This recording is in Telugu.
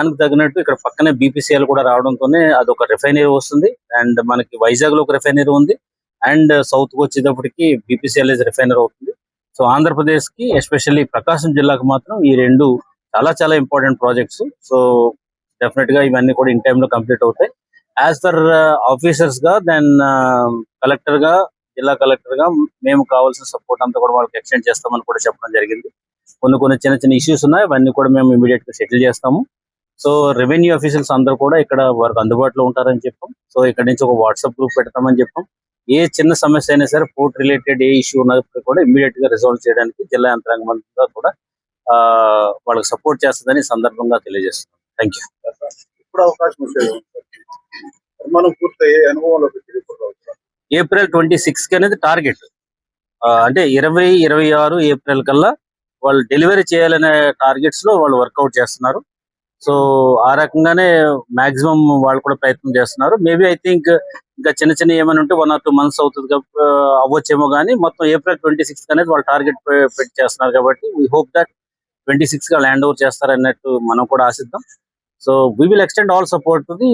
దానికి తగినట్టు ఇక్కడ పక్కనే బీపీసీఎల్ కూడా రావడంతోనే అదొక రిఫైనరీ వస్తుంది. అండ్ మనకి వైజాగ్ లో ఒక రిఫైనరీ ఉంది. అండ్ సౌత్ కు వచ్చేటప్పటికి బీపీసీఎల్ రిఫైనరీ అవుతుంది. సో ఆంధ్రప్రదేశ్ కి ఎస్పెషల్లీ ప్రకాశం జిల్లాకు మాత్రం ఈ రెండు చాలా చాలా ఇంపార్టెంట్ ప్రాజెక్ట్స్. సో డెఫినెట్ గా ఇవన్నీ కూడా ఇన్ టైమ్ లో కంప్లీట్ అవుతాయి. యాజ్ పర్ ఆఫీసర్స్ గా దెన్ కలెక్టర్ గా, జిల్లా కలెక్టర్ గా మేము కావాల్సిన సపోర్ట్ అంతా కూడా వాళ్ళకి ఎక్స్టెండ్ చేస్తామని కూడా చెప్పడం జరిగింది. కొన్ని చిన్న చిన్న ఇష్యూస్ ఉన్నాయి, అవన్నీ కూడా మేము ఇమీడియట్ గా సెటిల్ చేస్తాము. సో రెవెన్యూ ఆఫీసర్స్ అందరూ కూడా ఇక్కడ వారికి అందుబాటులో ఉంటారని చెప్పాం. సో ఇక్కడ నుంచి ఒక వాట్సాప్ గ్రూప్ పెడతామని చెప్పాం. ఏ చిన్న సమస్య అయినా సరే, పోర్ట్ రిలేటెడ్ ఏ ఇష్యూ ఉన్నప్పుడు కూడా ఇమీడియట్ గా రిజాల్వ్ చేయడానికి జిల్లా యంత్రాంగం అంతా కూడా వాళ్ళకి సపోర్ట్ చేస్తుందని సందర్భంగా తెలియజేస్తున్నాం. Thank you. ఇప్పుడు అవకాశం వచ్చేది మనం పూర్తయ్యే అనుభవంలో ఏప్రిల్ 26 అనేది టార్గెట్. అంటే 2026 ఏప్రిల్ కల్లా వాళ్ళు డెలివరీ చేయాలనే టార్గెట్స్ లో వాళ్ళు వర్కౌట్ చేస్తున్నారు. సో ఆ రకంగానే మాక్సిమం వాళ్ళు కూడా ప్రయత్నం చేస్తున్నారు. మేబీ ఐ థింక్ ఇంకా చిన్న చిన్న ఏమైనా ఉంటే 1 or 2 months అవుతుంది అవ్వచ్చేమో, కానీ మొత్తం ఏప్రిల్ 26 అనేది వాళ్ళు టార్గెట్ పెట్టి చేస్తున్నారు. కాబట్టి వీ హోప్ దట్ 26 గా ల్యాండ్ ఓవర్ చేస్తారన్నట్టు మనం కూడా ఆశిద్దాం. So we will extend all support to the